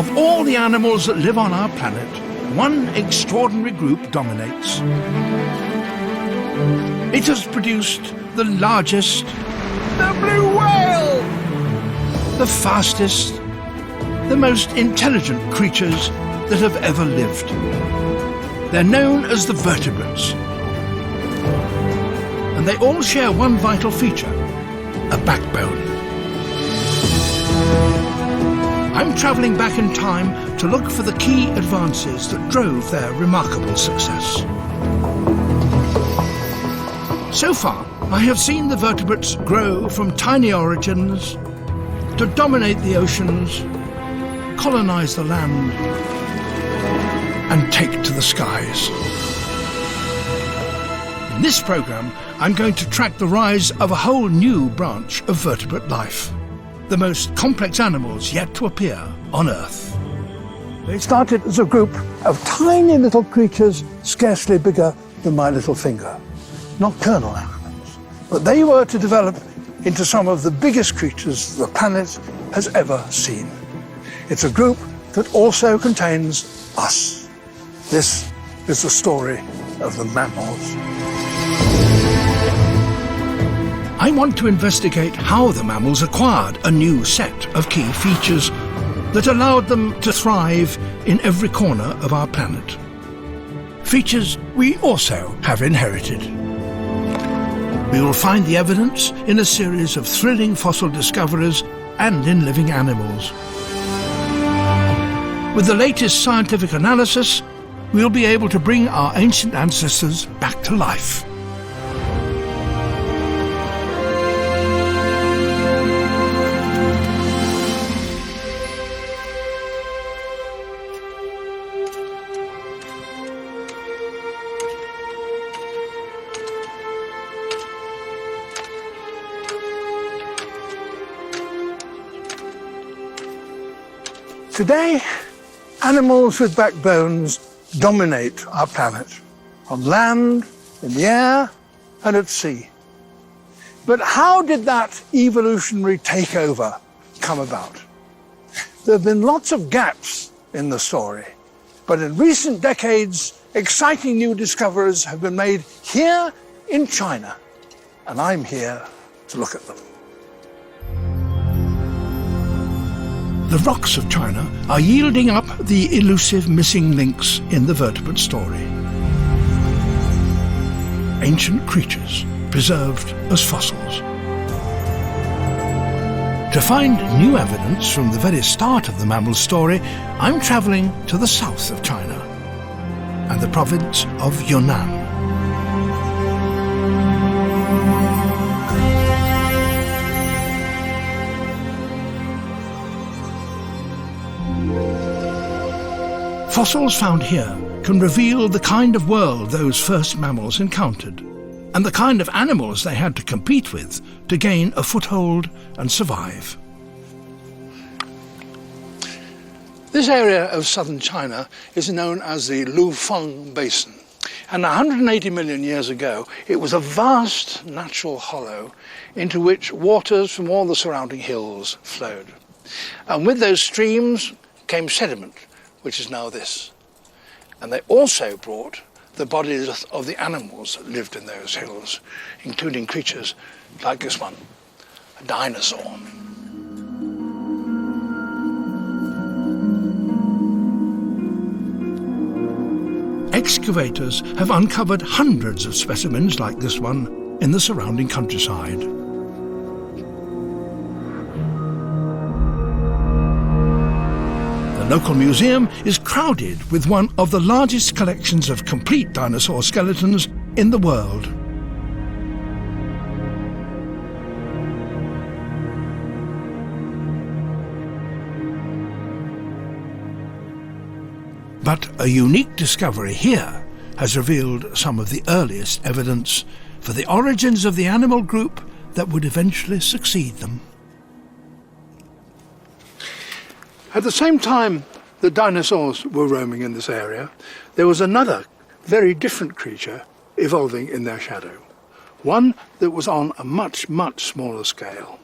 Of all the animals that live on our planet, one extraordinary group dominates. It has produced the largest, the blue whale, the fastest, the most intelligent creatures that have ever lived. They're known as the vertebrates. And they all share one vital feature, a backbone. I'm travelling back in time to look for the key advances that drove their remarkable success. So far, I have seen the vertebrates grow from tiny origins to dominate the oceans, colonise the land, and take to the skies. In this programme, I'm going to track the rise of a whole new branch of vertebrate life, the most complex animals yet to appear on Earth. They started as a group of tiny little creatures scarcely bigger than my little finger, nocturnal animals. But they were to develop into some of the biggest creatures the planet has ever seen. It's a group that also contains us. This is the story of the mammals. I want to investigate how the mammals acquired a new set of key features that allowed them to thrive in every corner of our planet. Features we also have inherited. We will find the evidence in a series of thrilling fossil discoveries and in living animals. With the latest scientific analysis, we'll be able to bring our ancient ancestors back to life. Today, animals with backbones dominate our planet, on land, in the air, and at sea. But how did that evolutionary takeover come about? There have been lots of gaps in the story, but in recent decades, exciting new discoveries have been made here in China, and I'm here to look at them. The rocks of China are yielding up the elusive missing links in the vertebrate story. Ancient creatures preserved as fossils. To find new evidence from the very start of the mammal story, I'm travelling to the south of China and the province of Yunnan. Fossils found here can reveal the kind of world those first mammals encountered, and the kind of animals they had to compete with to gain a foothold and survive. This area of southern China is known as the Lufeng Basin, and 180 million years ago it was a vast natural hollow into which waters from all the surrounding hills flowed. And with those streams came sediment, which is now this. And they also brought the bodies of the animals that lived in those hills, including creatures like this one, a dinosaur. Excavators have uncovered hundreds of specimens like this one in the surrounding countryside. The local museum is crowded with one of the largest collections of complete dinosaur skeletons in the world. But a unique discovery here has revealed some of the earliest evidence for the origins of the animal group that would eventually succeed them. At the same time the dinosaurs were roaming in this area, there was another very different creature evolving in their shadow, one that was on a much, much smaller scale.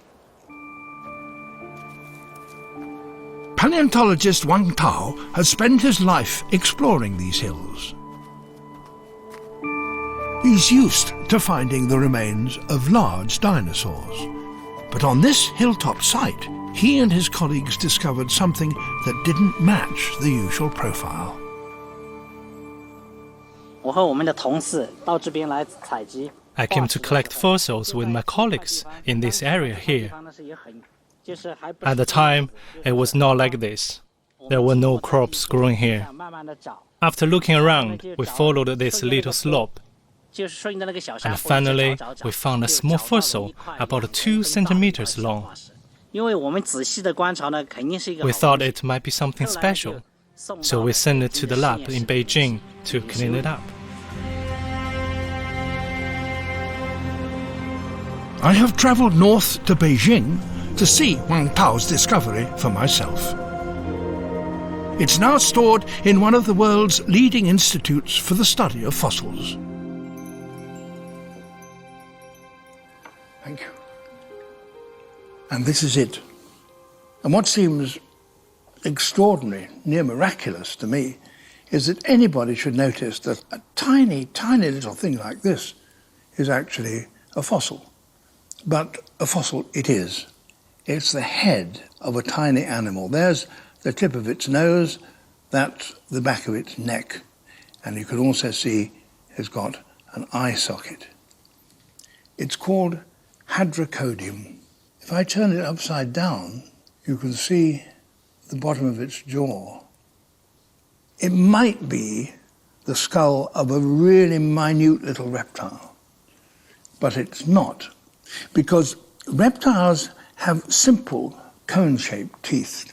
Paleontologist Wang Tao has spent his life exploring these hills. He's used to finding the remains of large dinosaurs. But on this hilltop site, he and his colleagues discovered something that didn't match the usual profile. I came to collect fossils with my colleagues in this area here. At the time, it was not like this. There were no crops growing here. After looking around, we followed this little slope. And finally, we found a small fossil about 2 centimeters long. We thought it might be something special, so we sent it to the lab in Beijing to clean it up. I have travelled north to Beijing to see Wang Tao's discovery for myself. It's now stored in one of the world's leading institutes for the study of fossils. Thank you. And this is it. And what seems extraordinary, near miraculous to me, is that anybody should notice that a tiny, tiny little thing like this is actually a fossil. But a fossil it is. It's the head of a tiny animal. There's the tip of its nose, that's the back of its neck. And you can also see it's got an eye socket. It's called Hadrocodium. If I turn it upside down, you can see the bottom of its jaw. It might be the skull of a really minute little reptile, but it's not, because reptiles have simple cone-shaped teeth,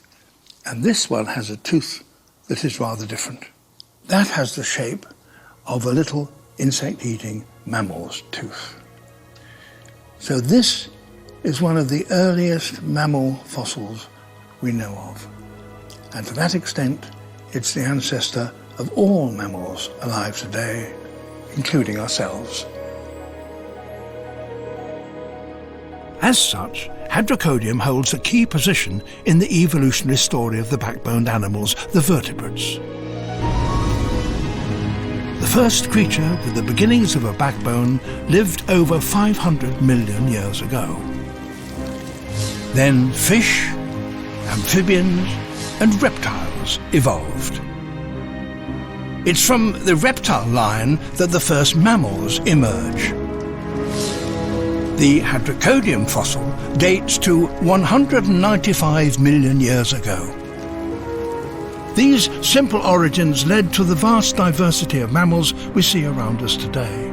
and this one has a tooth that is rather different. That has the shape of a little insect-eating mammal's tooth. So this is one of the earliest mammal fossils we know of. And to that extent, it's the ancestor of all mammals alive today, including ourselves. As such, Hadrocodium holds a key position in the evolutionary story of the backboned animals, the vertebrates. The first creature with the beginnings of a backbone lived over 500 million years ago. Then fish, amphibians, and reptiles evolved. It's from the reptile line that the first mammals emerge. The Hadrocodium fossil dates to 195 million years ago. These simple origins led to the vast diversity of mammals we see around us today.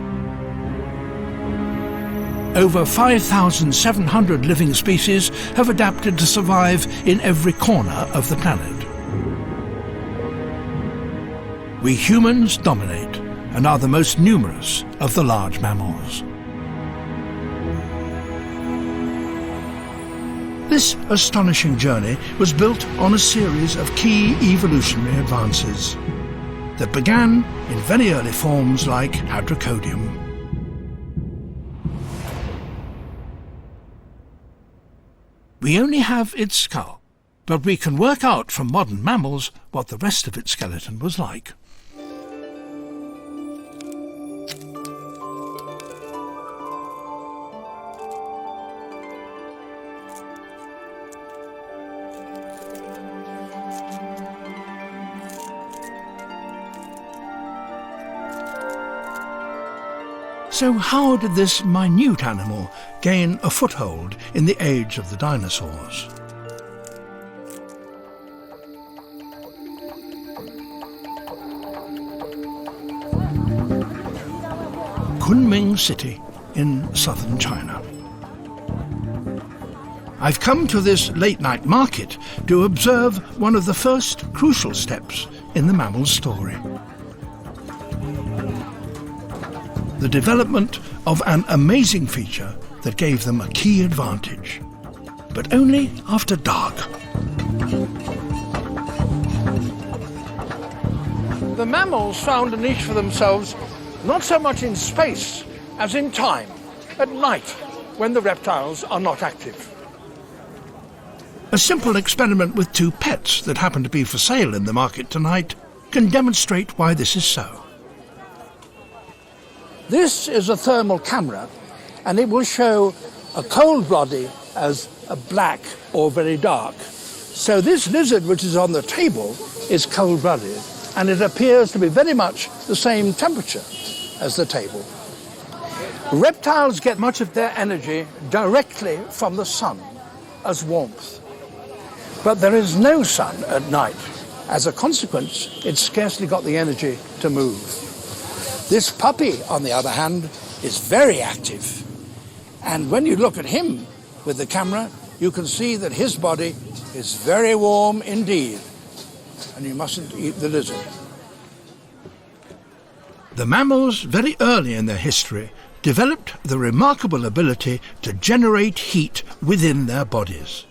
Over 5,700 living species have adapted to survive in every corner of the planet. We humans dominate and are the most numerous of the large mammals. This astonishing journey was built on a series of key evolutionary advances that began in very early forms like Hadrocodium. We only have its skull, but we can work out from modern mammals what the rest of its skeleton was like. So how did this minute animal gain a foothold in the age of the dinosaurs? Kunming City in southern China. I've come to this late-night market to observe one of the first crucial steps in the mammal's story. The development of an amazing feature that gave them a key advantage, but only after dark. The mammals found a niche for themselves not so much in space as in time, at night, when the reptiles are not active. A simple experiment with two pets that happen to be for sale in the market tonight can demonstrate why this is so. This is a thermal camera, and it will show a cold body as a black or very dark. So this lizard, which is on the table, is cold-blooded, and it appears to be very much the same temperature as the table. Reptiles get much of their energy directly from the sun as warmth. But there is no sun at night. As a consequence, it's scarcely got the energy to move. This puppy, on the other hand, is very active. And when you look at him with the camera, you can see that his body is very warm indeed. And you mustn't eat the lizard. The mammals, very early in their history, developed the remarkable ability to generate heat within their bodies.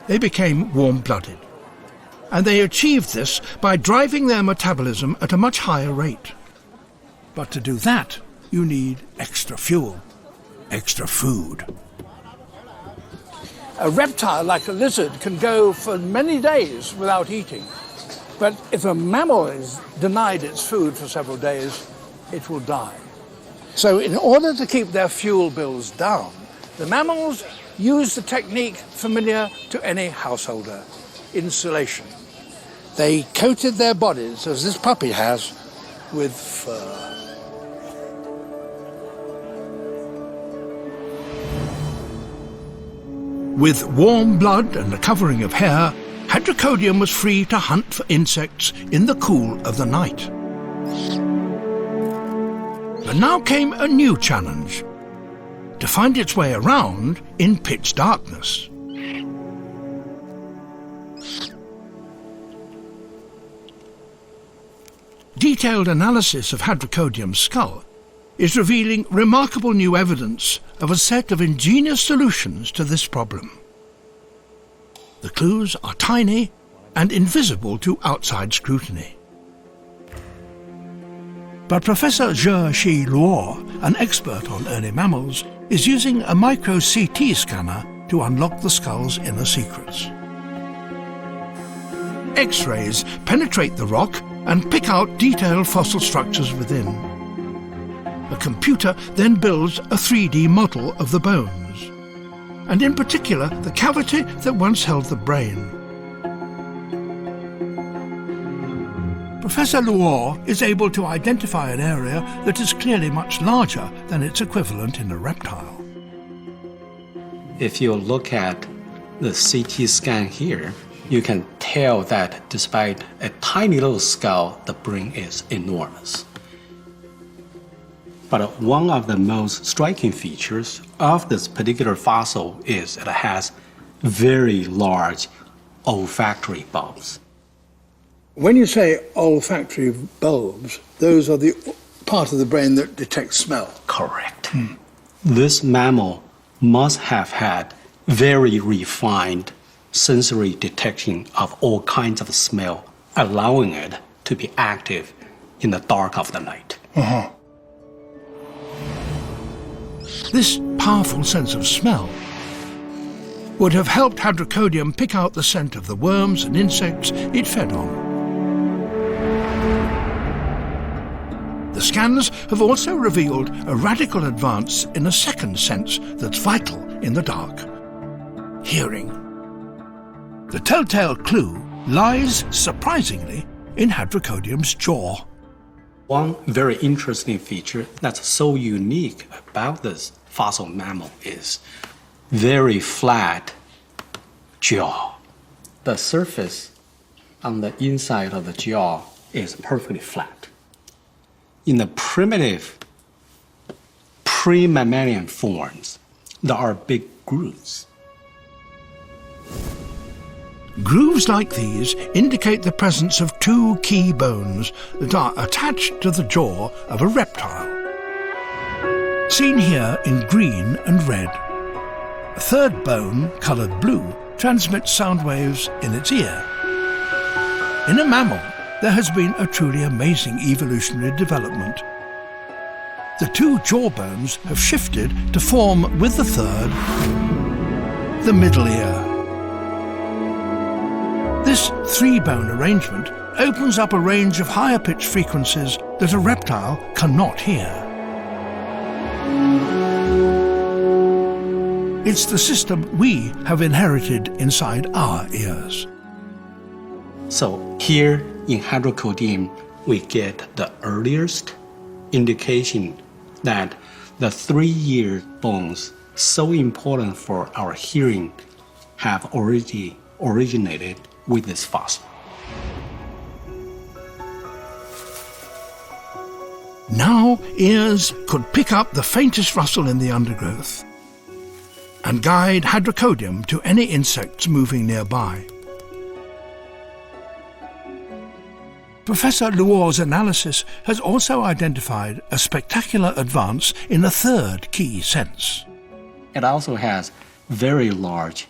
They became warm-blooded, and they achieved this by driving their metabolism at a much higher rate. But to do that, you need extra fuel, extra food. A reptile like a lizard can go for many days without eating. But if a mammal is denied its food for several days, it will die. So in order to keep their fuel bills down, the mammals use the technique familiar to any householder, insulation. They coated their bodies, as this puppy has, with fur. With warm blood and a covering of hair, Hadrocodium was free to hunt for insects in the cool of the night. But now came a new challenge: to find its way around in pitch darkness. Detailed analysis of Hadrocodium's skull is revealing remarkable new evidence of a set of ingenious solutions to this problem. The clues are tiny and invisible to outside scrutiny. But Professor Zhe Luo, an expert on early mammals, is using a micro-CT scanner to unlock the skull's inner secrets. X-rays penetrate the rock and pick out detailed fossil structures within. A computer then builds a 3D model of the bones, and in particular the cavity that once held the brain. Professor Luo is able to identify an area that is clearly much larger than its equivalent in a reptile. If you look at the CT scan here, you can tell that despite a tiny little skull, the brain is enormous. But one of the most striking features of this particular fossil is that it has very large olfactory bulbs. When you say olfactory bulbs, those are the part of the brain that detects smell. Correct. This mammal must have had very refined sensory detection of all kinds of smell, allowing it to be active in the dark of the night. This powerful sense of smell would have helped Hadrocodium pick out the scent of the worms and insects it fed on. The scans have also revealed a radical advance in a second sense that's vital in the dark: hearing. The telltale clue lies, surprisingly, in Hadrocodium's jaw. One very interesting feature that's so unique about this fossil mammal is very flat jaw. The surface on the inside of the jaw is perfectly flat. In the primitive pre-mammalian forms, there are big grooves. Grooves like these indicate the presence of two key bones that are attached to the jaw of a reptile. Seen here in green and red. A third bone, coloured blue, transmits sound waves in its ear. In a mammal, there has been a truly amazing evolutionary development. The two jaw bones have shifted to form with the third, the middle ear. This three-bone arrangement opens up a range of higher pitch frequencies that a reptile cannot hear. It's the system we have inherited inside our ears. So here in hydrocodium, we get the earliest indication that the 3-year bones, so important for our hearing, have already originated with this fossil. Now ears could pick up the faintest rustle in the undergrowth and guide hydrocodium to any insects moving nearby. Professor Luo's analysis has also identified a spectacular advance in a third key sense. It also has very large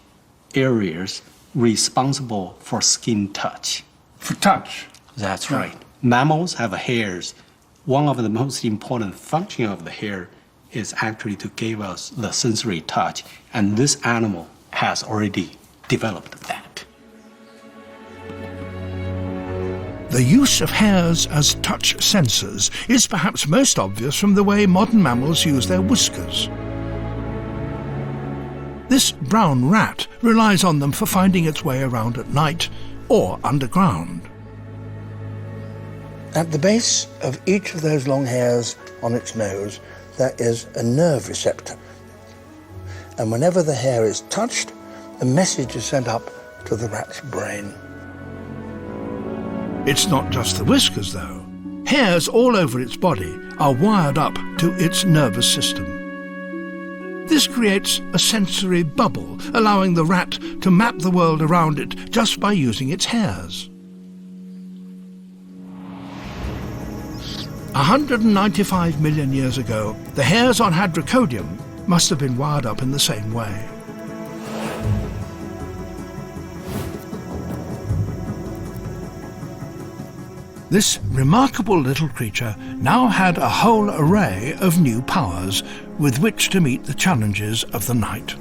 areas responsible for skin touch. For touch? That's right. Mammals have hairs. One of the most important functions of the hair is actually to give us the sensory touch, and this animal has already developed that. The use of hairs as touch sensors is perhaps most obvious from the way modern mammals use their whiskers. This brown rat relies on them for finding its way around at night or underground. At the base of each of those long hairs on its nose, there is a nerve receptor. And whenever the hair is touched, a message is sent up to the rat's brain. It's not just the whiskers, though. Hairs all over its body are wired up to its nervous system. This creates a sensory bubble, allowing the rat to map the world around it just by using its hairs. 195 million years ago, the hairs on Hadrocodium must have been wired up in the same way. This remarkable little creature now had a whole array of new powers with which to meet the challenges of the night.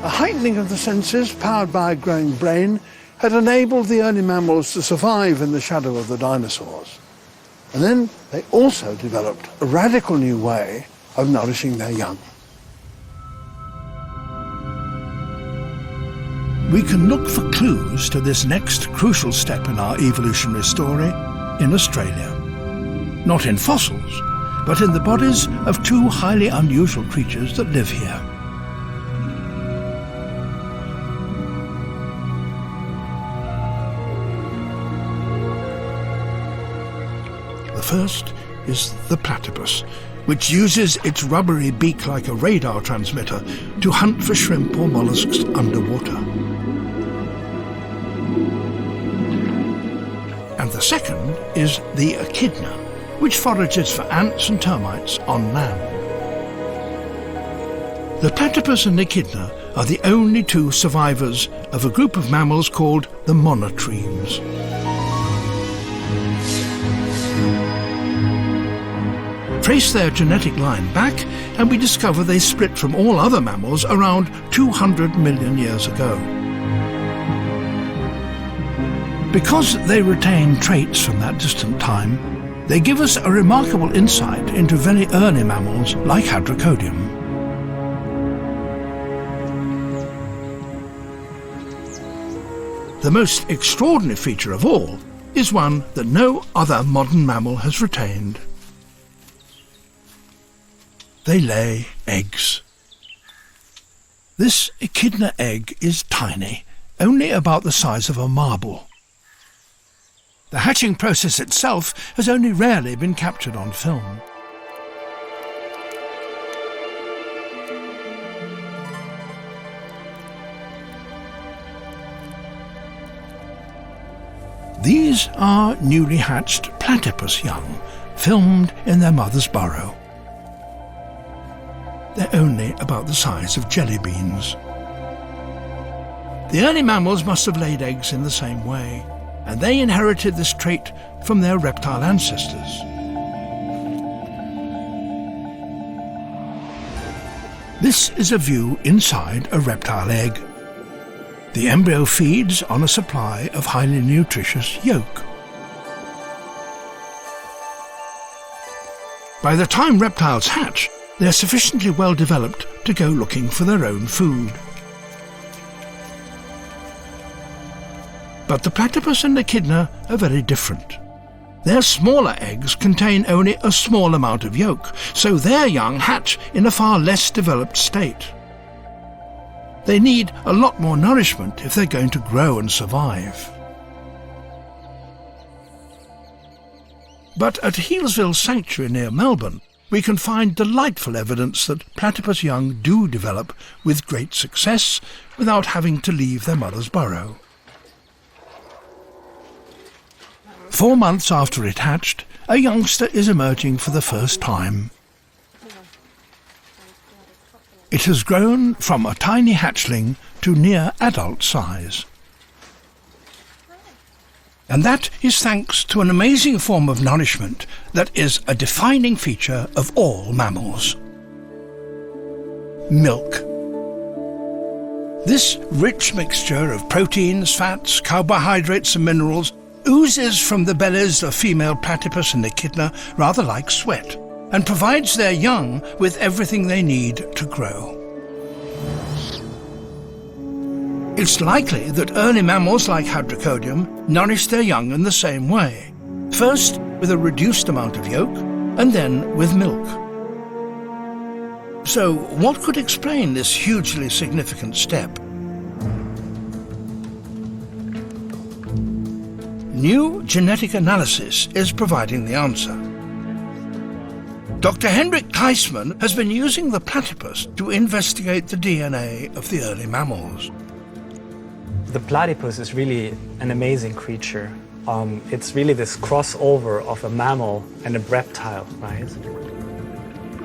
A heightening of the senses, powered by a growing brain, had enabled the early mammals to survive in the shadow of the dinosaurs. And then they also developed a radical new way of nourishing their young. We can look for clues to this next crucial step in our evolutionary story in Australia. Not in fossils, but in the bodies of two highly unusual creatures that live here. The first is the platypus, which uses its rubbery beak like a radar transmitter to hunt for shrimp or mollusks underwater. And the second is the echidna, which forages for ants and termites on land. The platypus and echidna are the only two survivors of a group of mammals called the monotremes. Trace their genetic line back, and we discover they split from all other mammals around 200 million years ago. Because they retain traits from that distant time, they give us a remarkable insight into very early mammals like Hadrocodium. The most extraordinary feature of all is one that no other modern mammal has retained. They lay eggs. This echidna egg is tiny, only about the size of a marble. The hatching process itself has only rarely been captured on film. These are newly hatched platypus young, filmed in their mother's burrow. They're only about the size of jelly beans. The early mammals must have laid eggs in the same way, and they inherited this trait from their reptile ancestors. This is a view inside a reptile egg. The embryo feeds on a supply of highly nutritious yolk. By the time reptiles hatch, they're sufficiently well developed to go looking for their own food. But the platypus and echidna are very different. Their smaller eggs contain only a small amount of yolk, so their young hatch in a far less developed state. They need a lot more nourishment if they're going to grow and survive. But at Healesville Sanctuary near Melbourne, we can find delightful evidence that platypus young do develop with great success without having to leave their mother's burrow. 4 months after it hatched, a youngster is emerging for the first time. It has grown from a tiny hatchling to near adult size. And that is thanks to an amazing form of nourishment that is a defining feature of all mammals. Milk. This rich mixture of proteins, fats, carbohydrates and minerals oozes from the bellies of female platypus and echidna rather like sweat, and provides their young with everything they need to grow. It's likely that early mammals like Hadrocodium nourished their young in the same way, first with a reduced amount of yolk, and then with milk. So what could explain this hugely significant step? New genetic analysis is providing the answer. Dr. Henrik Keisman has been using the platypus to investigate the DNA of the early mammals. The platypus is really an amazing creature. It's really this crossover of a mammal and a reptile, right?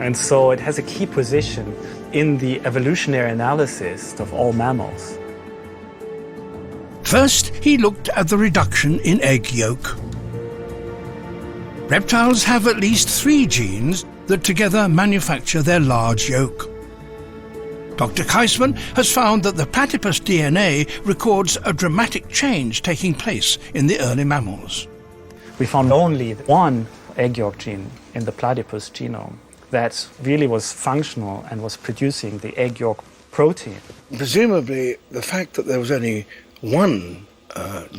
And so it has a key position in the evolutionary analysis of all mammals. First, he looked at the reduction in egg yolk. Reptiles have at least 3 genes that together manufacture their large yolk. Dr. Keisman has found that the platypus DNA records a dramatic change taking place in the early mammals. We found only one egg yolk gene in the platypus genome that really was functional and was producing the egg yolk protein. Presumably, the fact that there was only one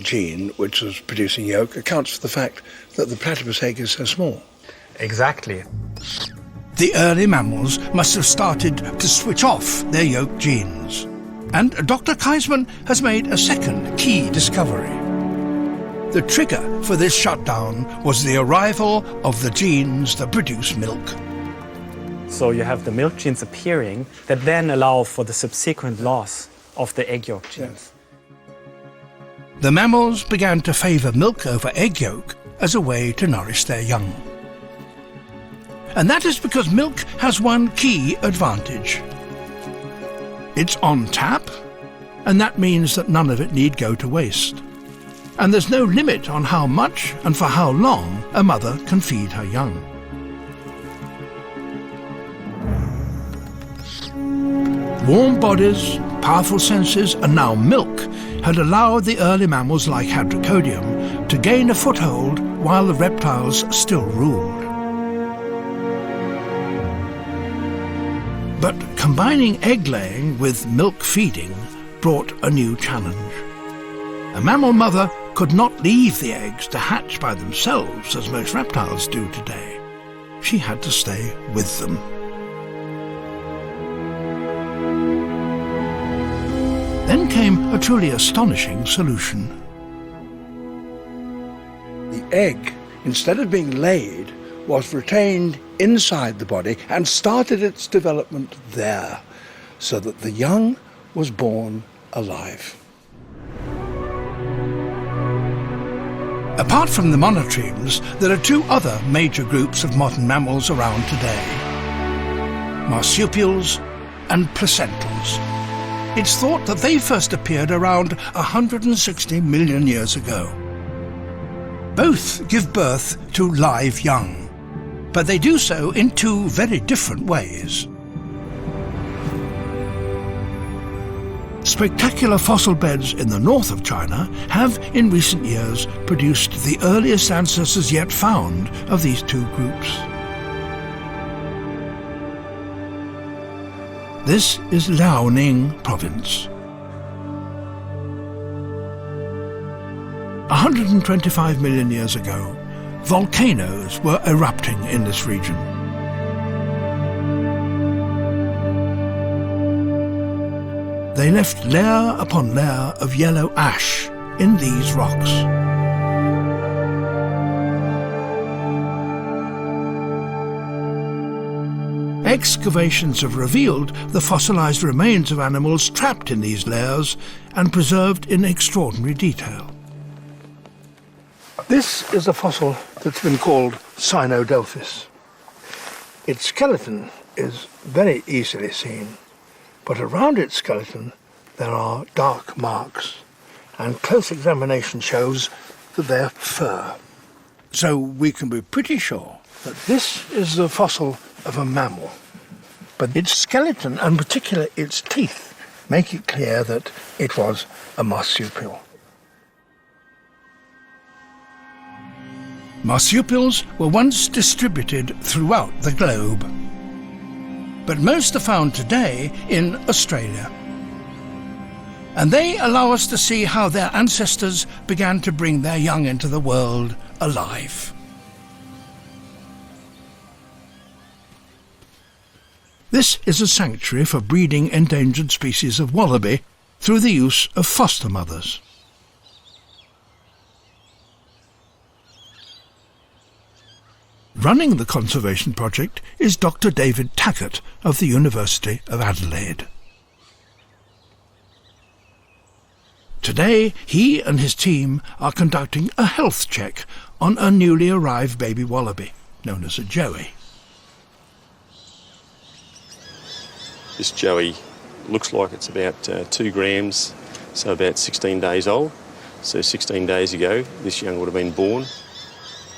gene which was producing yolk accounts for the fact that the platypus egg is so small. Exactly. The early mammals must have started to switch off their yolk genes. And Dr. Keisman has made a second key discovery. The trigger for this shutdown was the arrival of the genes that produce milk. So you have the milk genes appearing that then allow for the subsequent loss of the egg yolk genes. Yes. The mammals began to favour milk over egg yolk as a way to nourish their young. And that is because milk has one key advantage. It's on tap, and that means that none of it need go to waste. And there's no limit on how much and for how long a mother can feed her young. Warm bodies, powerful senses, and now milk had allowed the early mammals like Hadrocodium to gain a foothold while the reptiles still ruled. But combining egg-laying with milk feeding brought a new challenge. A mammal mother could not leave the eggs to hatch by themselves as most reptiles do today. She had to stay with them. Then came a truly astonishing solution. The egg, instead of being laid, was retained inside the body and started its development there, so that the young was born alive. Apart from the monotremes, there are 2 other major groups of modern mammals around today: marsupials and placentals. It's thought that they first appeared around 160 million years ago. Both give birth to live young, but they do so in 2 very different ways. Spectacular fossil beds in the north of China have, in recent years, produced the earliest ancestors yet found of these two groups. This is Liaoning province. 125 million years ago, volcanoes were erupting in this region. They left layer upon layer of yellow ash in these rocks. Excavations have revealed the fossilized remains of animals trapped in these layers and preserved in extraordinary detail. This is a fossil that's been called Cynodelphis. Its skeleton is very easily seen, but around its skeleton there are dark marks, and close examination shows that they're fur. So we can be pretty sure that this is the fossil of a mammal, but its skeleton, and particularly its teeth, make it clear that it was a marsupial. Marsupials were once distributed throughout the globe, but most are found today in Australia. And they allow us to see how their ancestors began to bring their young into the world alive. This is a sanctuary for breeding endangered species of wallaby through the use of foster mothers. Running the conservation project is Dr. David Taggart of the University of Adelaide. Today, he and his team are conducting a health check on a newly arrived baby wallaby, known as a joey. This joey looks like it's about 2 grams, so about 16 days old. So 16 days ago, this young would have been born.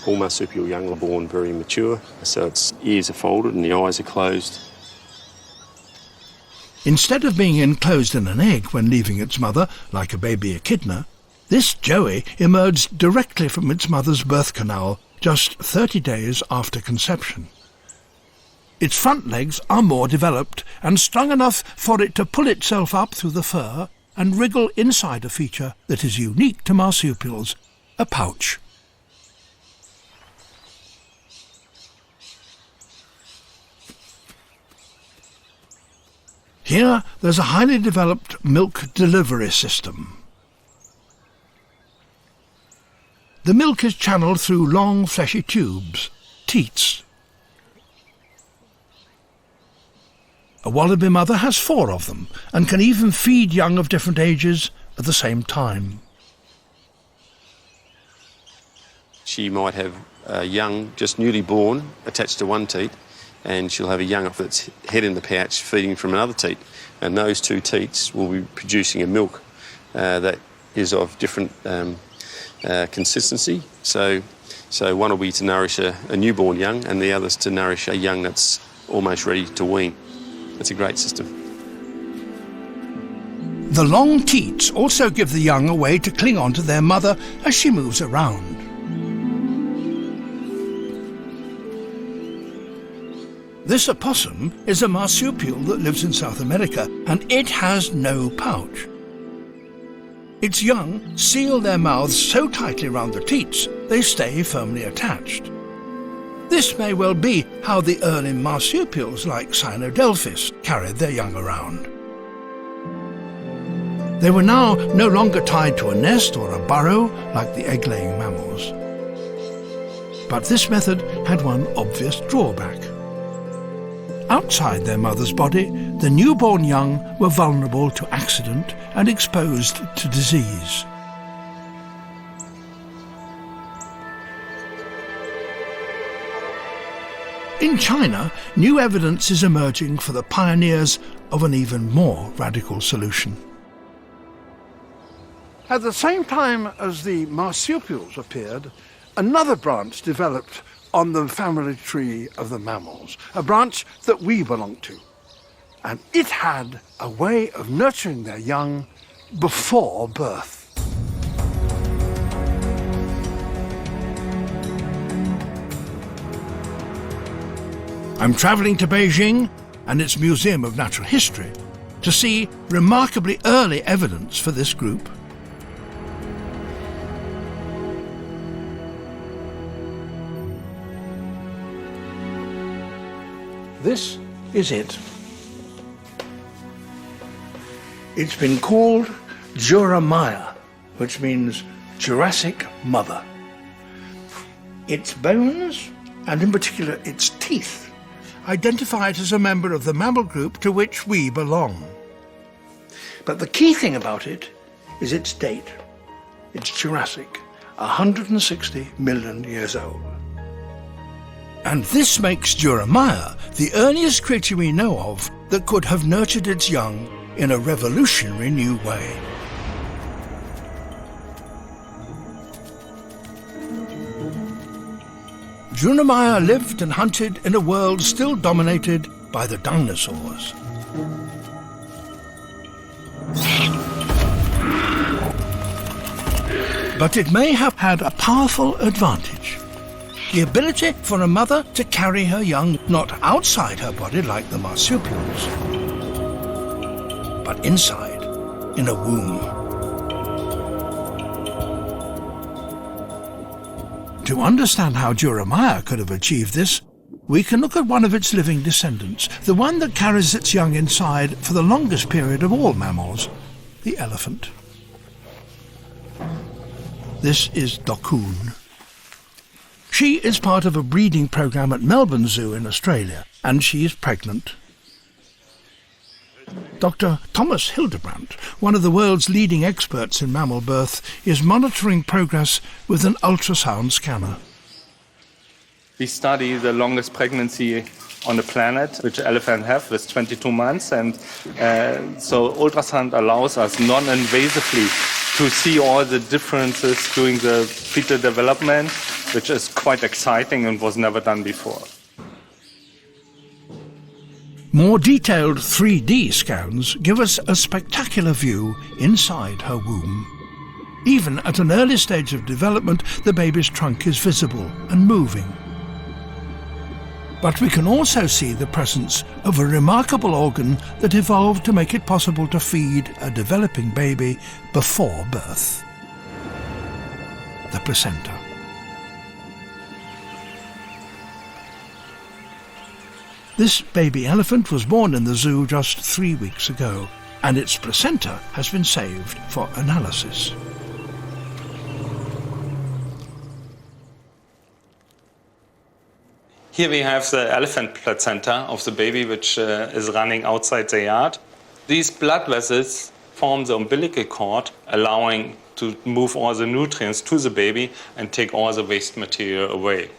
All marsupial young are born very mature, so its ears are folded and the eyes are closed. Instead of being enclosed in an egg when leaving its mother, like a baby echidna, this joey emerged directly from its mother's birth canal just 30 days after conception. Its front legs are more developed and strong enough for it to pull itself up through the fur and wriggle inside a feature that is unique to marsupials, a pouch. Here, there's a highly developed milk delivery system. The milk is channeled through long, fleshy tubes, teats. A wallaby mother has 4 of them and can even feed young of different ages at the same time. She might have a young, just newly born, attached to one teat, and she'll have a young of its head in the pouch feeding from another teat. And those 2 teats will be producing a milk that is of different consistency. So one will be to nourish a newborn young, and the other's to nourish a young that's almost ready to wean. It's a great system. The long teats also give the young a way to cling on to their mother as she moves around. This opossum is a marsupial that lives in South America, and it has no pouch. Its young seal their mouths so tightly round the teats they stay firmly attached. This may well be how the early marsupials like Cynodelphis carried their young around. They were now no longer tied to a nest or a burrow like the egg-laying mammals. But this method had one obvious drawback. Outside their mother's body, the newborn young were vulnerable to accident and exposed to disease. In China, new evidence is emerging for the pioneers of an even more radical solution. At the same time as the marsupials appeared, another branch developed on the family tree of the mammals, a branch that we belong to. and it had a way of nurturing their young before birth. I'm travelling to Beijing and its Museum of Natural History to see remarkably early evidence for this group. This is it. It's been called Juramaia, which means Jurassic Mother. Its bones, and in particular its teeth, identify it as a member of the mammal group to which we belong. But the key thing about it is its date. It's Jurassic, 160 million years old. And this makes Juramaia the earliest creature we know of that could have nurtured its young in a revolutionary new way. Juramaia lived and hunted in a world still dominated by the dinosaurs. But it may have had a powerful advantage. The ability for a mother to carry her young not outside her body like the marsupials, but inside, in a womb. To understand how Juramaia could have achieved this, we can look at one of its living descendants, the one that carries its young inside for the longest period of all mammals, the elephant. This is Dokun. She is part of a breeding program at Melbourne Zoo in Australia, and she is pregnant. Dr. Thomas Hildebrandt, one of the world's leading experts in mammal birth, is monitoring progress with an ultrasound scanner. We study the longest pregnancy on the planet, which elephants have, with 22 months. And so ultrasound allows us non-invasively to see all the differences during the fetal development, which is quite exciting and was never done before. More detailed 3D scans give us a spectacular view inside her womb. Even at an early stage of development, the baby's trunk is visible and moving. But we can also see the presence of a remarkable organ that evolved to make it possible to feed a developing baby before birth: the placenta. This baby elephant was born in the zoo just 3 weeks ago, and its placenta has been saved for analysis. Here we have the elephant placenta of the baby, which is running outside the yard. These blood vessels form the umbilical cord, allowing to move all the nutrients to the baby and take all the waste material away.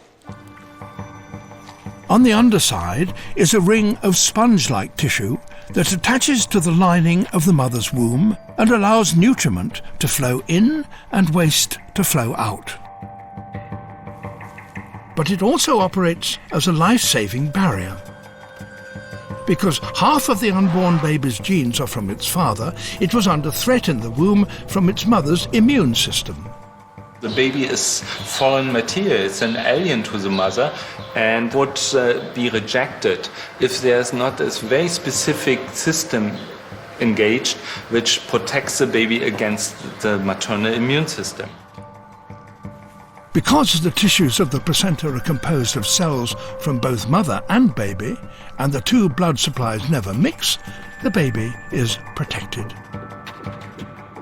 On the underside is a ring of sponge-like tissue that attaches to the lining of the mother's womb and allows nutriment to flow in and waste to flow out. But it also operates as a life-saving barrier. Because half of the unborn baby's genes are from its father, it was under threat in the womb from its mother's immune system. The baby is foreign material, it's an alien to the mother, and would be rejected if there's not this very specific system engaged which protects the baby against the maternal immune system. Because the tissues of the placenta are composed of cells from both mother and baby, and the two blood supplies never mix, the baby is protected.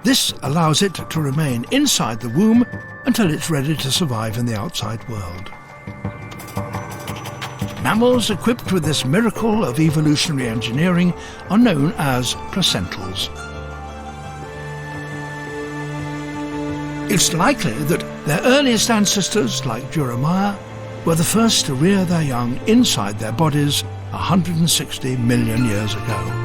This allows it to remain inside the womb until it's ready to survive in the outside world. Mammals equipped with this miracle of evolutionary engineering are known as placentals. It's likely that their earliest ancestors, like Juramaia, were the first to rear their young inside their bodies 160 million years ago.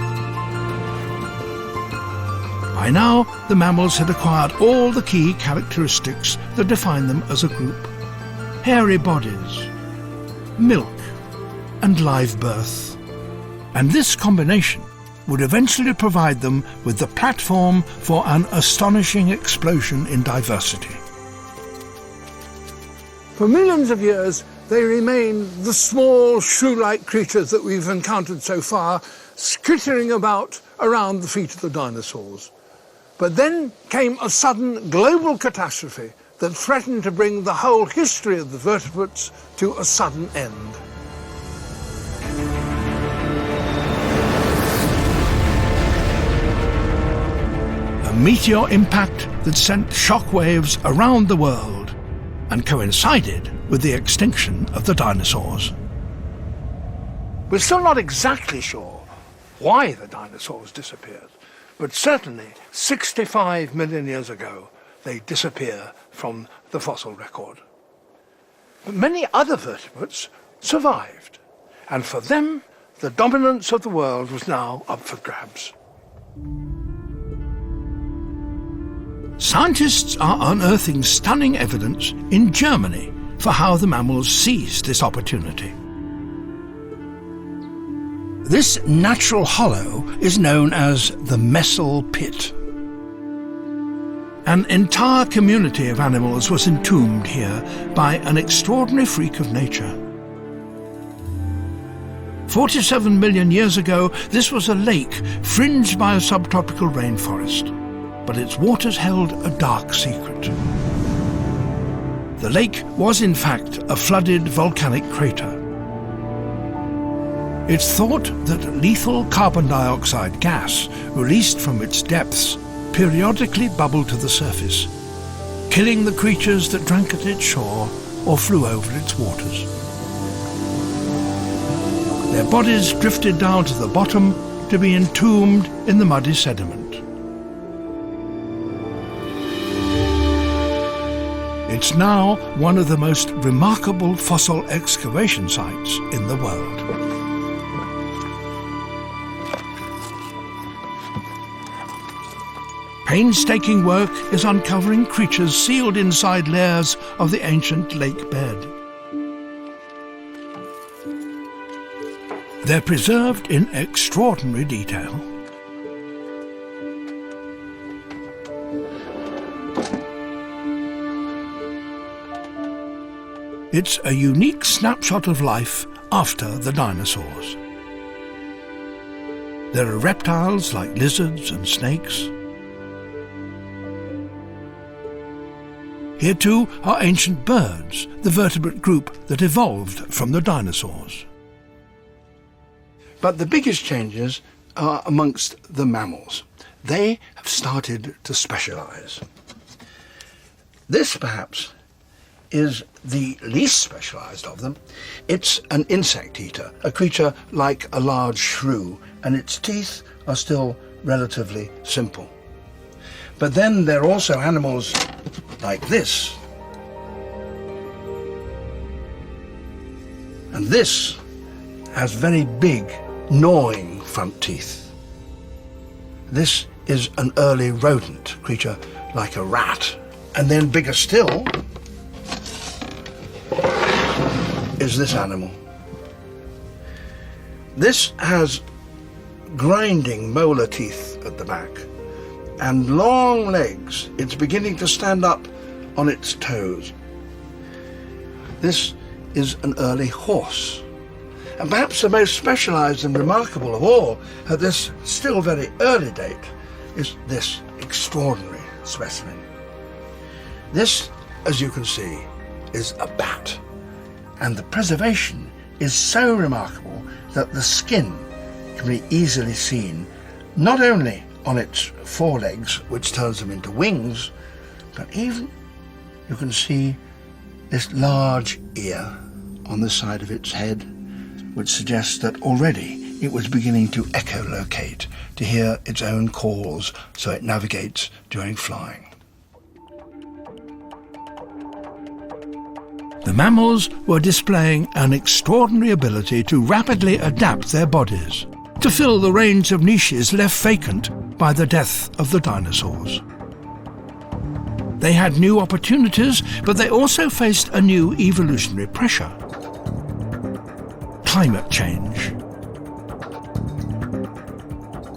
By now, the mammals had acquired all the key characteristics that define them as a group: hairy bodies, milk, and live birth. And this combination would eventually provide them with the platform for an astonishing explosion in diversity. For millions of years, they remain the small shrew-like creatures that we've encountered so far, skittering about around the feet of the dinosaurs. But then came a sudden global catastrophe that threatened to bring the whole history of the vertebrates to a sudden end. A meteor impact that sent shockwaves around the world and coincided with the extinction of the dinosaurs. We're still not exactly sure why the dinosaurs disappeared, but certainly 65 million years ago they disappear from the fossil record. But many other vertebrates survived, and for them the dominance of the world was now up for grabs. Scientists are unearthing stunning evidence in Germany for how the mammals seized this opportunity. This natural hollow is known as the Messel Pit. An entire community of animals was entombed here by an extraordinary freak of nature. 47 million years ago, this was a lake fringed by a subtropical rainforest, but its waters held a dark secret. The lake was in fact a flooded volcanic crater. It's thought that lethal carbon dioxide gas released from its depths periodically bubbled to the surface, killing the creatures that drank at its shore or flew over its waters. Their bodies drifted down to the bottom to be entombed in the muddy sediment. It's now one of the most remarkable fossil excavation sites in the world. Painstaking work is uncovering creatures sealed inside layers of the ancient lake bed. They're preserved in extraordinary detail. It's a unique snapshot of life after the dinosaurs. There are reptiles like lizards and snakes. Here too are ancient birds, the vertebrate group that evolved from the dinosaurs. But the biggest changes are amongst the mammals. They have started to specialize. This, perhaps, is the least specialized of them. It's an insect eater, a creature like a large shrew, and its teeth are still relatively simple. But then there are also animals like this. And this has very big, gnawing front teeth. This is an early rodent, creature like a rat. And then bigger still is this animal. This has grinding molar teeth at the back and long legs. It's beginning to stand up on its toes. This is an early horse. And perhaps the most specialized and remarkable of all at this still very early date is this extraordinary specimen. This, as you can see, is a bat. And the preservation is so remarkable that the skin can be easily seen, not only on its forelegs, which turns them into wings, but even you can see this large ear on the side of its head, which suggests that already it was beginning to echolocate, to hear its own calls, so it navigates during flying. The mammals were displaying an extraordinary ability to rapidly adapt their bodies, to fill the range of niches left vacant by the death of the dinosaurs. They had new opportunities, but they also faced a new evolutionary pressure: climate change.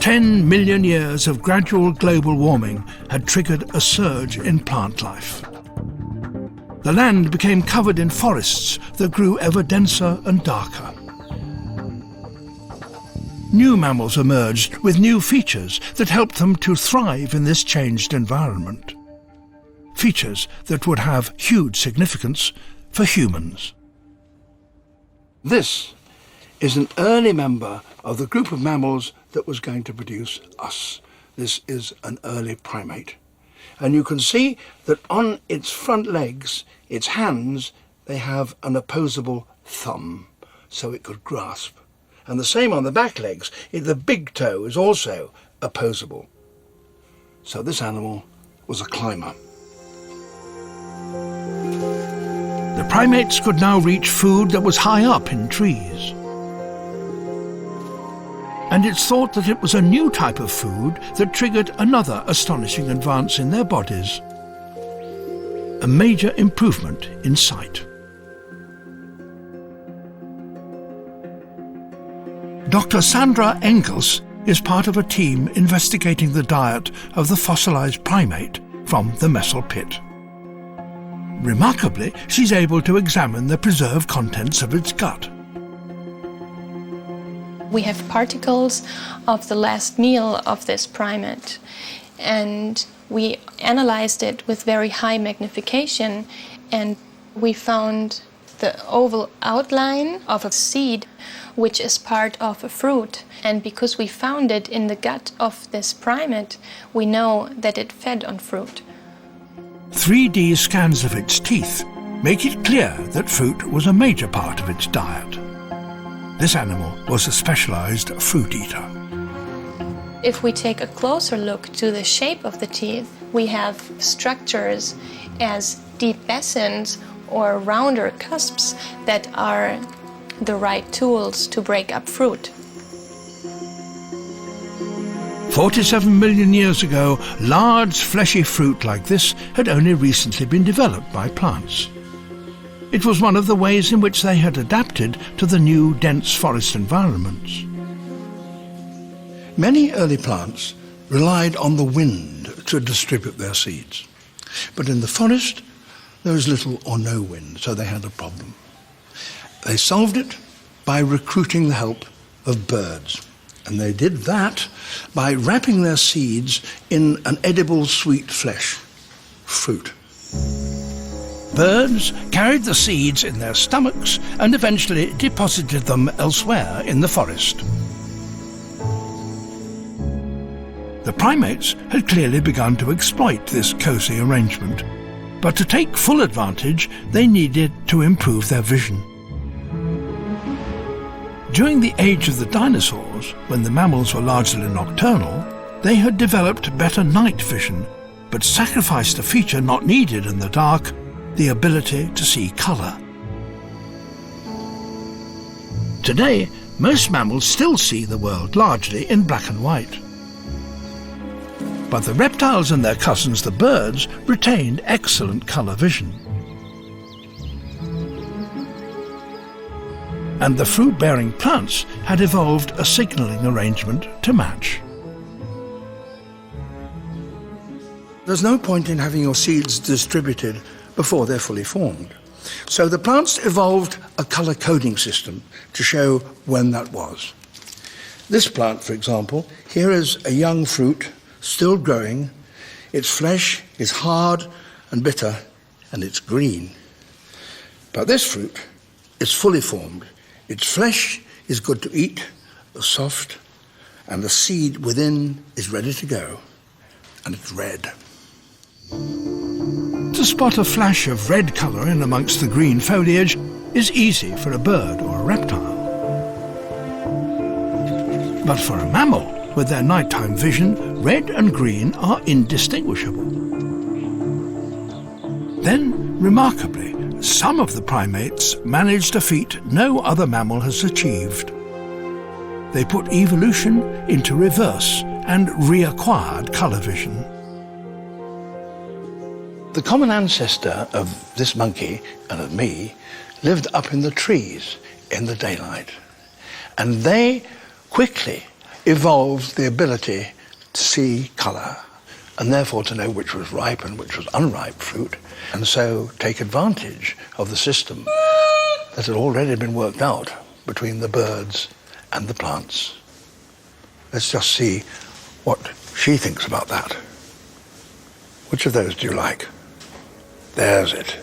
10 million years of gradual global warming had triggered a surge in plant life. The land became covered in forests that grew ever denser and darker. New mammals emerged with new features that helped them to thrive in this changed environment. Features that would have huge significance for humans. This is an early member of the group of mammals that was going to produce us. This is an early primate. And you can see that on its front legs, its hands, they have an opposable thumb, so it could grasp. And the same on the back legs. The big toe is also opposable. So this animal was a climber. The primates could now reach food that was high up in trees. And it's thought that it was a new type of food that triggered another astonishing advance in their bodies. A major improvement in sight. Dr. Sandra Engels is part of a team investigating the diet of the fossilized primate from the Messel pit. Remarkably, she's able to examine the preserved contents of its gut. We have particles of the last meal of this primate, and we analyzed it with very high magnification, and we found the oval outline of a seed, which is part of a fruit. And because we found it in the gut of this primate, we know that it fed on fruit. 3D scans of its teeth make it clear that fruit was a major part of its diet. This animal was a specialized fruit eater. If we take a closer look to the shape of the teeth, we have structures as deep basins or rounder cusps that are the right tools to break up fruit. 47 million years ago, large fleshy fruit like this had only recently been developed by plants. It was one of the ways in which they had adapted to the new dense forest environments. Many early plants relied on the wind to distribute their seeds. But in the forest, there was little or no wind, so they had a problem. They solved it by recruiting the help of birds. And they did that by wrapping their seeds in an edible sweet flesh, fruit. Birds carried the seeds in their stomachs and eventually deposited them elsewhere in the forest. The primates had clearly begun to exploit this cosy arrangement, but to take full advantage, they needed to improve their vision. During the age of the dinosaurs, when the mammals were largely nocturnal, they had developed better night vision, but sacrificed a feature not needed in the dark, the ability to see colour. Today, most mammals still see the world largely in black and white. But the reptiles and their cousins, the birds, retained excellent colour vision. And the fruit-bearing plants had evolved a signalling arrangement to match. There's no point in having your seeds distributed before they're fully formed. So the plants evolved a colour coding system to show when that was. This plant, for example, here is a young fruit, still growing. Its flesh is hard and bitter, and it's green. But this fruit is fully formed. Its flesh is good to eat, soft, and the seed within is ready to go, and it's red. To spot a flash of red colour in amongst the green foliage is easy for a bird or a reptile. But for a mammal, with their nighttime vision, red and green are indistinguishable. Then, remarkably, some of the primates managed a feat no other mammal has achieved. They put evolution into reverse and reacquired colour vision. The common ancestor of this monkey and of me lived up in the trees in the daylight. And they quickly evolved the ability to see colour and therefore to know which was ripe and which was unripe fruit, and so take advantage of the system that had already been worked out between the birds and the plants. Let's just see what she thinks about that. Which of those do you like? There's it.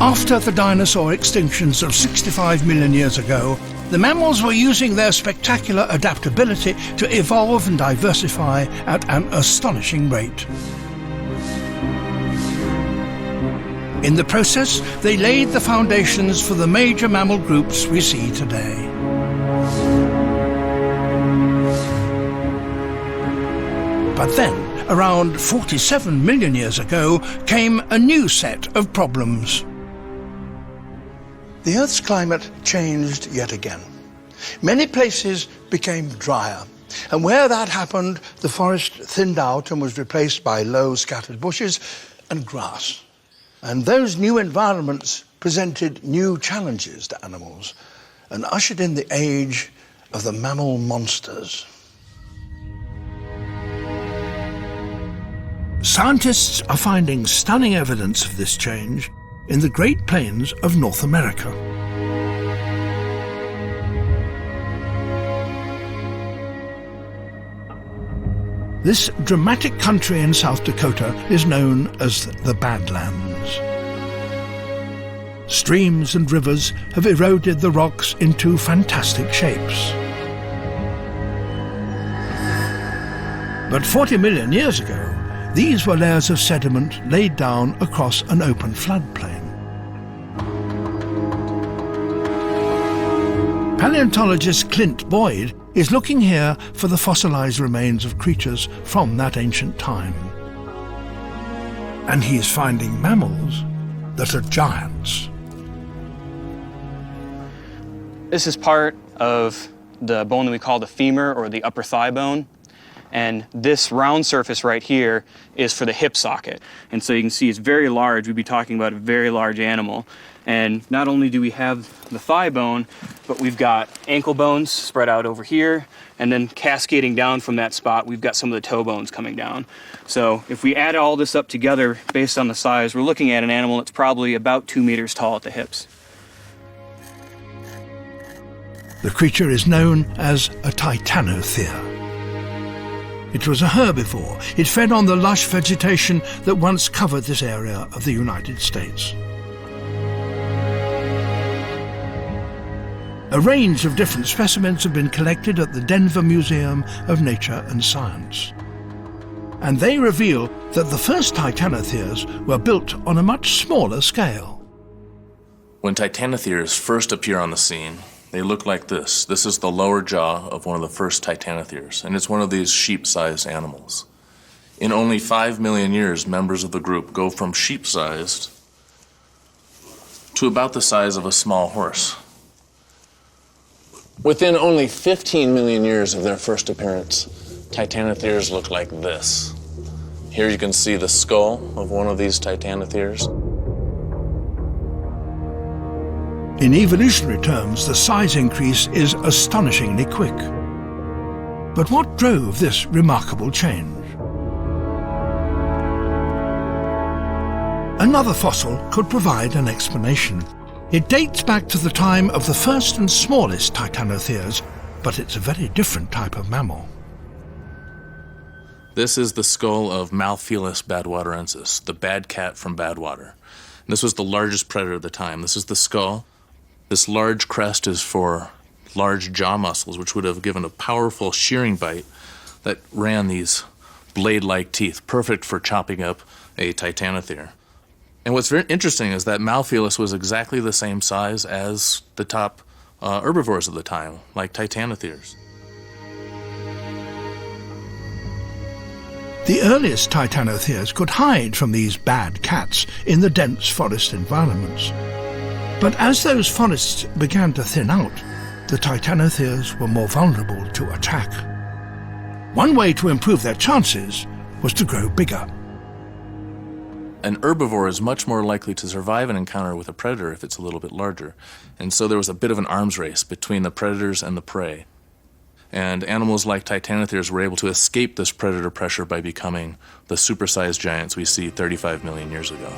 After the dinosaur extinctions of 65 million years ago, the mammals were using their spectacular adaptability to evolve and diversify at an astonishing rate. In the process, they laid the foundations for the major mammal groups we see today. But then, around 47 million years ago, came a new set of problems. The Earth's climate changed yet again. Many places became drier, and where that happened, the forest thinned out and was replaced by low scattered bushes and grass. And those new environments presented new challenges to animals and ushered in the age of the mammal monsters. Scientists are finding stunning evidence of this change in the Great Plains of North America. This dramatic country in South Dakota is known as the Badlands. Streams and rivers have eroded the rocks into fantastic shapes. But 40 million years ago, these were layers of sediment laid down across an open floodplain. Paleontologist Clint Boyd is looking here for the fossilized remains of creatures from that ancient time. And he's finding mammals that are giants. This is part of the bone that we call the femur, or the upper thigh bone. And this round surface right here is for the hip socket. And so you can see it's very large. We'd be talking about a very large animal. And not only do we have the thigh bone, but we've got ankle bones spread out over here, and then cascading down from that spot, we've got some of the toe bones coming down. So if we add all this up together based on the size, we're looking at an animal that's probably about 2 meters tall at the hips. The creature is known as a titanothere. It was a herbivore. It fed on the lush vegetation that once covered this area of the United States. A range of different specimens have been collected at the Denver Museum of Nature and Science. And they reveal that the first titanotheres were built on a much smaller scale. When titanotheres first appear on the scene, they look like this. This is the lower jaw of one of the first titanotheres, and it's one of these sheep-sized animals. In only 5 million years, members of the group go from sheep-sized to about the size of a small horse. Within only 15 million years of their first appearance, titanotheres look like this. Here you can see the skull of one of these titanotheres. In evolutionary terms, the size increase is astonishingly quick. But what drove this remarkable change? Another fossil could provide an explanation. It dates back to the time of the first and smallest titanotheres, but it's a very different type of mammal. This is the skull of Malphelus badwaterensis, the bad cat from Badwater. This was the largest predator at the time. This is the skull. This large crest is for large jaw muscles, which would have given a powerful shearing bite that ran these blade-like teeth, perfect for chopping up a titanothere. And what's very interesting is that Malphelus was exactly the same size as the top herbivores of the time, like titanotheres. The earliest titanotheres could hide from these bad cats in the dense forest environments. But as those forests began to thin out, the titanotheres were more vulnerable to attack. One way to improve their chances was to grow bigger. An herbivore is much more likely to survive an encounter with a predator if it's a little bit larger. And so there was a bit of an arms race between the predators and the prey. And animals like titanotheres were able to escape this predator pressure by becoming the supersized giants we see 35 million years ago.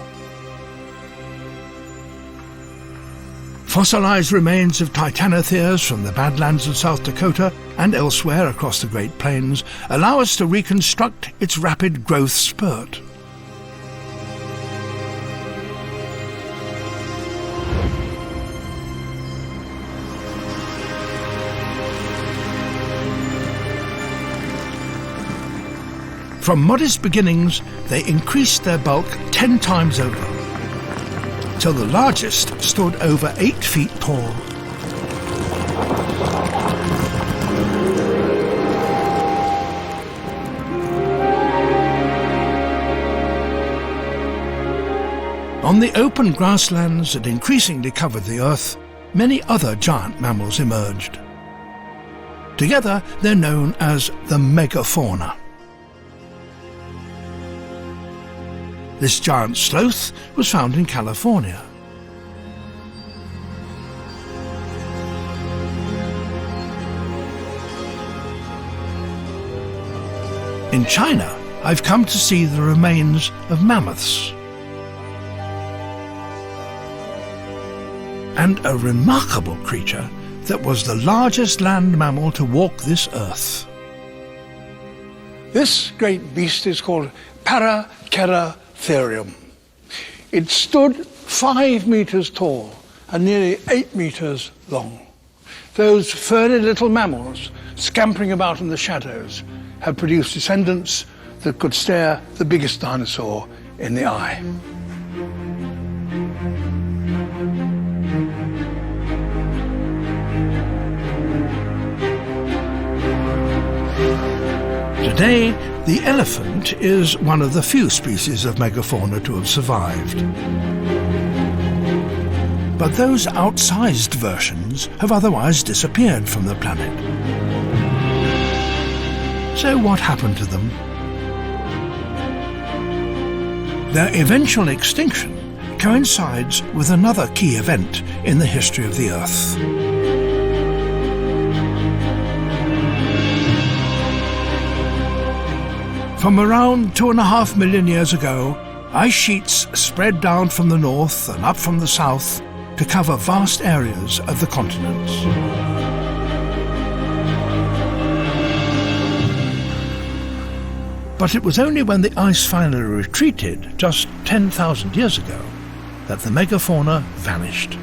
Fossilized remains of titanotheres from the Badlands of South Dakota and elsewhere across the Great Plains allow us to reconstruct its rapid growth spurt. From modest beginnings, they increased their bulk 10 times over, till the largest stood over 8 feet tall. On the open grasslands that increasingly covered the earth, many other giant mammals emerged. Together, they're known as the megafauna. This giant sloth was found in California. In China, I've come to see the remains of mammoths. And a remarkable creature that was the largest land mammal to walk this earth. This great beast is called Paraceratops. It stood 5 meters tall and nearly 8 meters long. Those furry little mammals scampering about in the shadows have produced descendants that could stare the biggest dinosaur in the eye. Today, the elephant is one of the few species of megafauna to have survived. But those outsized versions have otherwise disappeared from the planet. So what happened to them? Their eventual extinction coincides with another key event in the history of the Earth. From around 2.5 million years ago, ice sheets spread down from the north and up from the south to cover vast areas of the continents. But it was only when the ice finally retreated, just 10,000 years ago, that the megafauna vanished.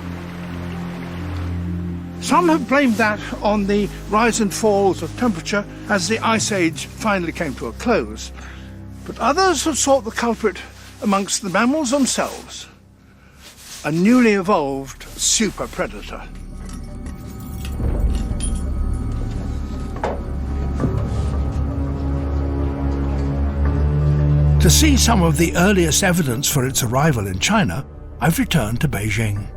Some have blamed that on the rise and falls of temperature as the Ice Age finally came to a close. But others have sought the culprit amongst the mammals themselves, a newly evolved super predator. To see some of the earliest evidence for its arrival in China, I've returned to Beijing.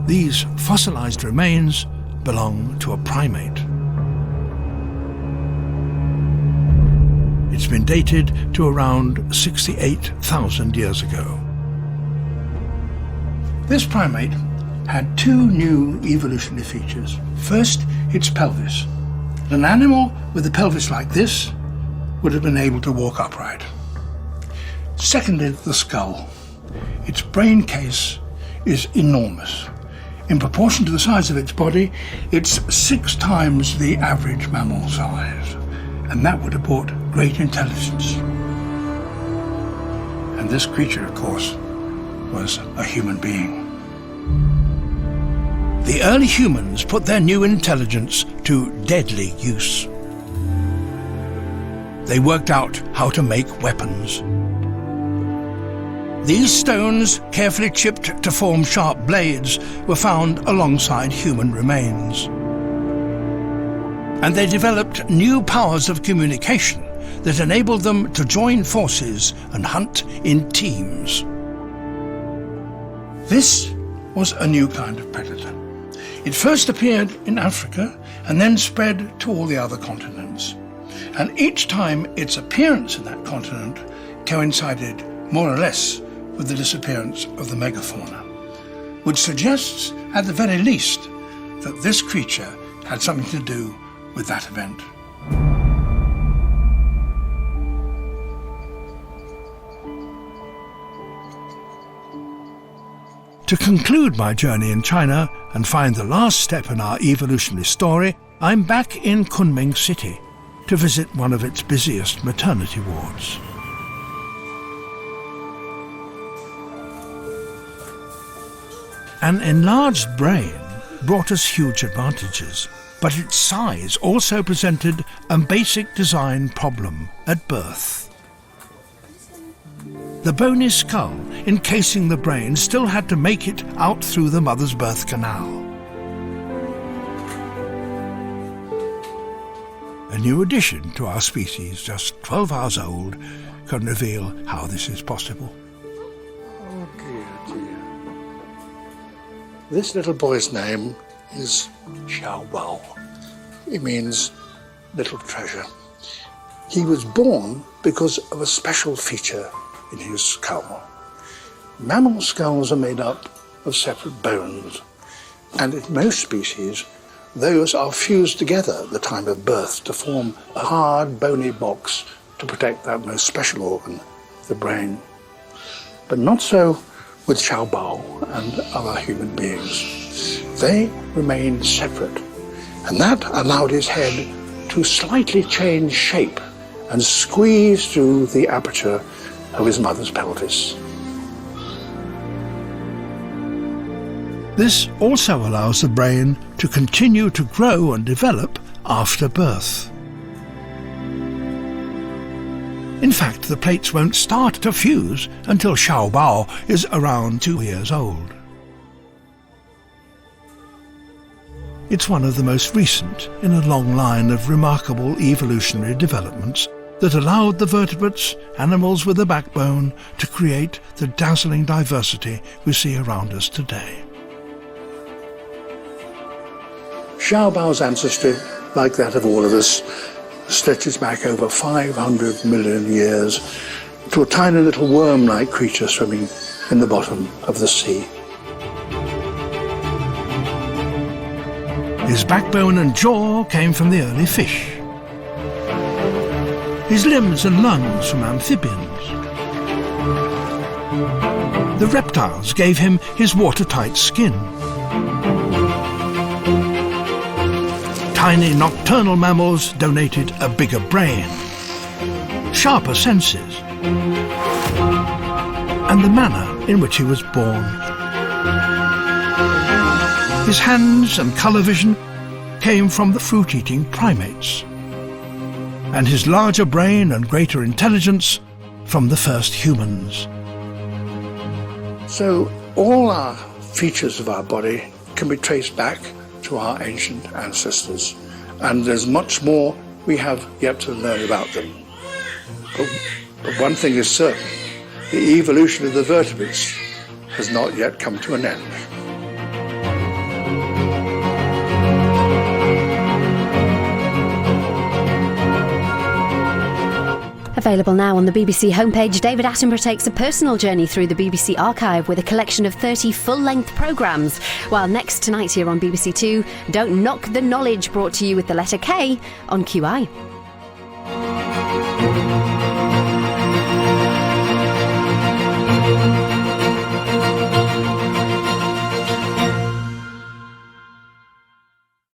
These fossilized remains belong to a primate. It's been dated to around 68,000 years ago. This primate had 2 new evolutionary features. First, its pelvis. An animal with a pelvis like this would have been able to walk upright. Secondly, the skull. Its brain case is enormous. In proportion to the size of its body, it's 6 times the average mammal size, and that would have brought great intelligence. And this creature, of course, was a human being. The early humans put their new intelligence to deadly use. They worked out how to make weapons. These stones, carefully chipped to form sharp blades, were found alongside human remains. And they developed new powers of communication that enabled them to join forces and hunt in teams. This was a new kind of predator. It first appeared in Africa and then spread to all the other continents. and each time its appearance in that continent coincided more or less with the disappearance of the megafauna, which suggests, at the very least, that this creature had something to do with that event. To conclude my journey in China and find the last step in our evolutionary story, I'm back in Kunming City to visit one of its busiest maternity wards. An enlarged brain brought us huge advantages, but its size also presented a basic design problem at birth. The bony skull encasing the brain still had to make it out through the mother's birth canal. A new addition to our species, just 12 hours old, can reveal how this is possible. Oh dear, dear. This little boy's name is Xiaobao. It means little treasure. He was born because of a special feature in his skull. Mammal skulls are made up of separate bones, and in most species, those are fused together at the time of birth to form a hard, bony box to protect that most special organ, the brain. But not so with Xiaobao and other human beings. They remained separate, and that allowed his head to slightly change shape and squeeze through the aperture of his mother's pelvis. This also allows the brain to continue to grow and develop after birth. In fact, the plates won't start to fuse until Xiaobao is around 2 years old. It's one of the most recent in a long line of remarkable evolutionary developments that allowed the vertebrates, animals with a backbone, to create the dazzling diversity we see around us today. Xiaobao's ancestry, like that of all of us, stretches back over 500 million years to a tiny little worm-like creature swimming in the bottom of the sea. His backbone and jaw came from the early fish. His limbs and lungs from amphibians. The reptiles gave him his watertight skin. Tiny nocturnal mammals donated a bigger brain, sharper senses, and the manner in which he was born. His hands and colour vision came from the fruit-eating primates, and his larger brain and greater intelligence from the first humans. So all our features of our body can be traced back to our ancient ancestors, and there's much more we have yet to learn about them. But one thing is certain, the evolution of the vertebrates has not yet come to an end. Available now on the BBC homepage, David Attenborough takes a personal journey through the BBC archive with a collection of 30 full-length programmes. While next tonight here on BBC Two, Don't Knock the Knowledge, brought to you with the letter K on QI.